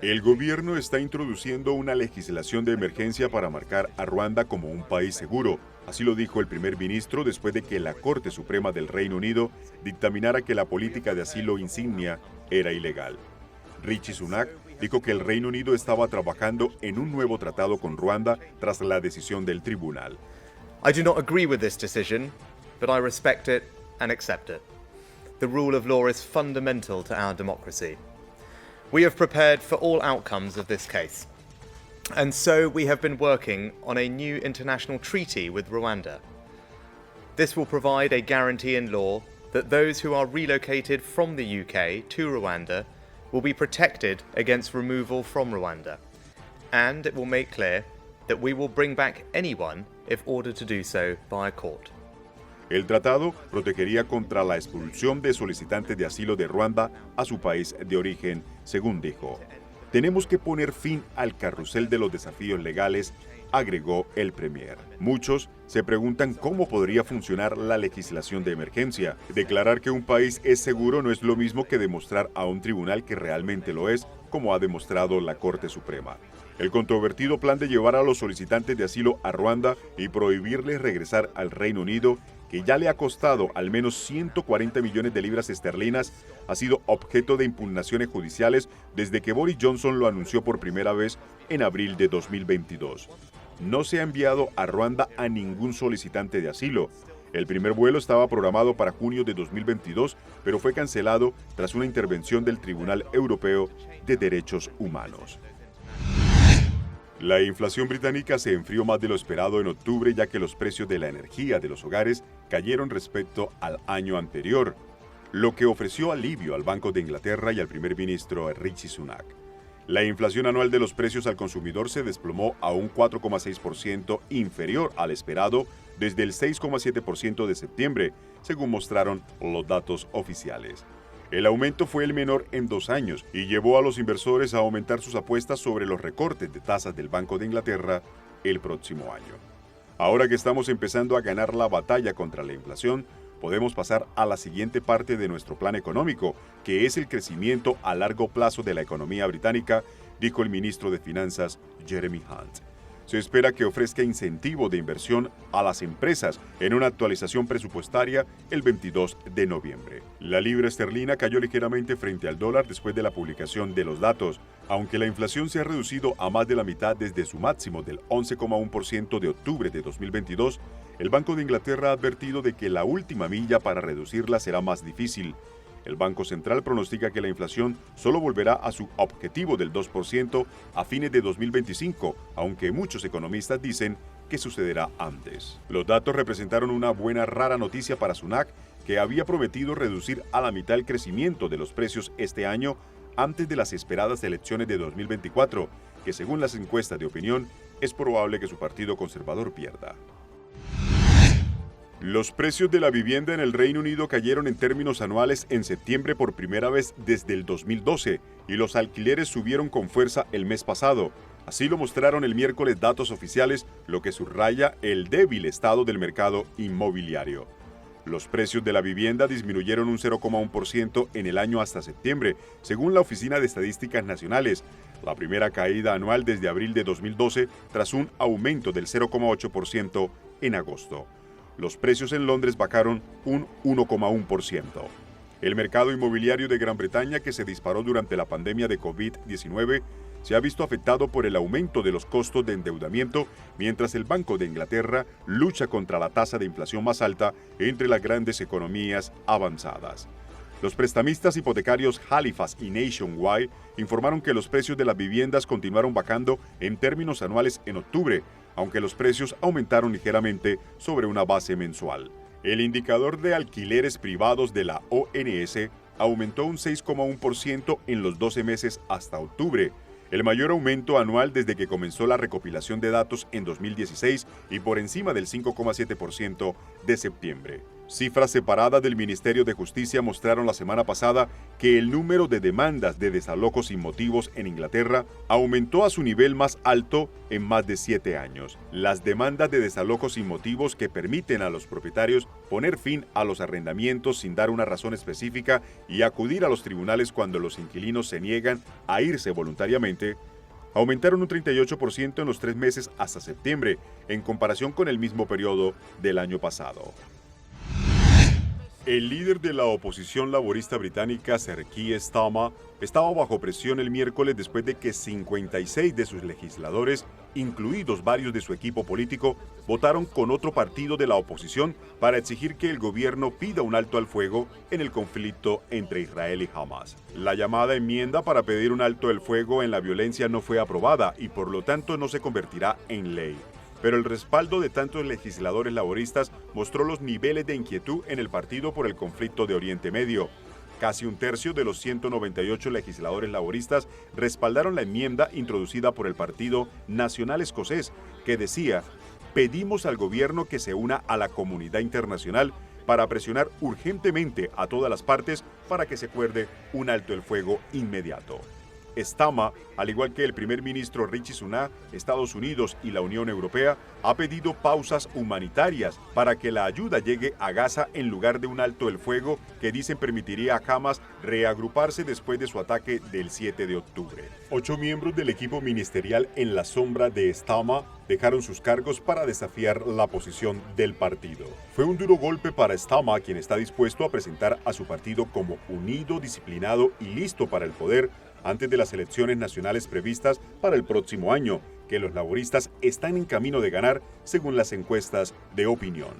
El gobierno está introduciendo una legislación de emergencia para marcar a Ruanda como un país seguro. Así lo dijo el primer ministro después de que la Corte Suprema del Reino Unido dictaminara que la política de asilo insignia era ilegal. Rishi Sunak dijo que el Reino Unido estaba trabajando en un nuevo tratado con Ruanda tras la decisión del tribunal. I do not agree with this decision, but I respect it and accept it. The rule of law is fundamental to our democracy. We have prepared for all outcomes of this case. And so we have been working on a new international treaty with Rwanda. This will provide a guarantee in law that those who are relocated from the UK to Rwanda will be protected against removal from Rwanda. And it will make clear that we will bring back anyone if ordered to do so by a court. El tratado protegería contra la expulsión de solicitantes de asilo de Ruanda a su país de origen, según dijo. Tenemos que poner fin al carrusel de los desafíos legales, agregó el premier. Muchos se preguntan cómo podría funcionar la legislación de emergencia. Declarar que un país es seguro no es lo mismo que demostrar a un tribunal que realmente lo es, como ha demostrado la Corte Suprema. El controvertido plan de llevar a los solicitantes de asilo a Ruanda y prohibirles regresar al Reino Unido, que ya le ha costado al menos 140 millones de libras esterlinas, ha sido objeto de impugnaciones judiciales desde que Boris Johnson lo anunció por primera vez en abril de 2022. No se ha enviado a Ruanda a ningún solicitante de asilo. El primer vuelo estaba programado para junio de 2022, pero fue cancelado tras una intervención del Tribunal Europeo de Derechos Humanos. La inflación británica se enfrió más de lo esperado en octubre, ya que los precios de la energía de los hogares cayeron respecto al año anterior, lo que ofreció alivio al Banco de Inglaterra y al primer ministro Rishi Sunak. La inflación anual de los precios al consumidor se desplomó a un 4,6% inferior al esperado desde el 6,7% de septiembre, según mostraron los datos oficiales. El aumento fue el menor en 2 años y llevó a los inversores a aumentar sus apuestas sobre los recortes de tasas del Banco de Inglaterra el próximo año. Ahora que estamos empezando a ganar la batalla contra la inflación, podemos pasar a la siguiente parte de nuestro plan económico, que es el crecimiento a largo plazo de la economía británica, dijo el ministro de Finanzas Jeremy Hunt. Se espera que ofrezca incentivo de inversión a las empresas en una actualización presupuestaria el 22 de noviembre. La libra esterlina cayó ligeramente frente al dólar después de la publicación de los datos. Aunque la inflación se ha reducido a más de la mitad desde su máximo del 11,1% de octubre de 2022, el Banco de Inglaterra ha advertido de que la última milla para reducirla será más difícil. El Banco Central pronostica que la inflación solo volverá a su objetivo del 2% a fines de 2025, aunque muchos economistas dicen que sucederá antes. Los datos representaron una buena rara noticia para Sunak, que había prometido reducir a la mitad el crecimiento de los precios este año antes de las esperadas elecciones de 2024, que según las encuestas de opinión es probable que su partido conservador pierda. Los precios de la vivienda en el Reino Unido cayeron en términos anuales en septiembre por primera vez desde el 2012 y los alquileres subieron con fuerza el mes pasado. Así lo mostraron el miércoles datos oficiales, lo que subraya el débil estado del mercado inmobiliario. Los precios de la vivienda disminuyeron un 0,1% en el año hasta septiembre, según la Oficina de Estadísticas Nacionales, la primera caída anual desde abril de 2012 tras un aumento del 0,8% en agosto. Los precios en Londres bajaron un 1,1%. El mercado inmobiliario de Gran Bretaña, que se disparó durante la pandemia de COVID-19, se ha visto afectado por el aumento de los costos de endeudamiento, mientras el Banco de Inglaterra lucha contra la tasa de inflación más alta entre las grandes economías avanzadas. Los prestamistas hipotecarios Halifax y Nationwide informaron que los precios de las viviendas continuaron bajando en términos anuales en octubre, aunque los precios aumentaron ligeramente sobre una base mensual. El indicador de alquileres privados de la ONS aumentó un 6,1% en los 12 meses hasta octubre, el mayor aumento anual desde que comenzó la recopilación de datos en 2016 y por encima del 5,7% de septiembre. Cifras separadas del Ministerio de Justicia mostraron la semana pasada que el número de demandas de desalojos sin motivos en Inglaterra aumentó a su nivel más alto en más de 7 años. Las demandas de desalojos sin motivos que permiten a los propietarios poner fin a los arrendamientos sin dar una razón específica y acudir a los tribunales cuando los inquilinos se niegan a irse voluntariamente, aumentaron un 38% en los 3 meses hasta septiembre, en comparación con el mismo periodo del año pasado. El líder de la oposición laborista británica, Sir Keir Starmer, estaba bajo presión el miércoles después de que 56 de sus legisladores, incluidos varios de su equipo político, votaron con otro partido de la oposición para exigir que el gobierno pida un alto al fuego en el conflicto entre Israel y Hamas. La llamada enmienda para pedir un alto al fuego en la violencia no fue aprobada y por lo tanto no se convertirá en ley. Pero el respaldo de tantos legisladores laboristas mostró los niveles de inquietud en el partido por el conflicto de Oriente Medio. Casi un tercio de los 198 legisladores laboristas respaldaron la enmienda introducida por el Partido Nacional Escocés, que decía: pedimos al gobierno que se una a la comunidad internacional para presionar urgentemente a todas las partes para que se acuerde un alto el fuego inmediato. Starmer, al igual que el primer ministro Rishi Sunak, Estados Unidos y la Unión Europea, ha pedido pausas humanitarias para que la ayuda llegue a Gaza en lugar de un alto el fuego que dicen permitiría a Hamas reagruparse después de su ataque del 7 de octubre. 8 miembros del equipo ministerial en la sombra de Starmer dejaron sus cargos para desafiar la posición del partido. Fue un duro golpe para Starmer, quien está dispuesto a presentar a su partido como unido, disciplinado y listo para el poder antes de las elecciones nacionales previstas para el próximo año, que los laboristas están en camino de ganar según las encuestas de opinión.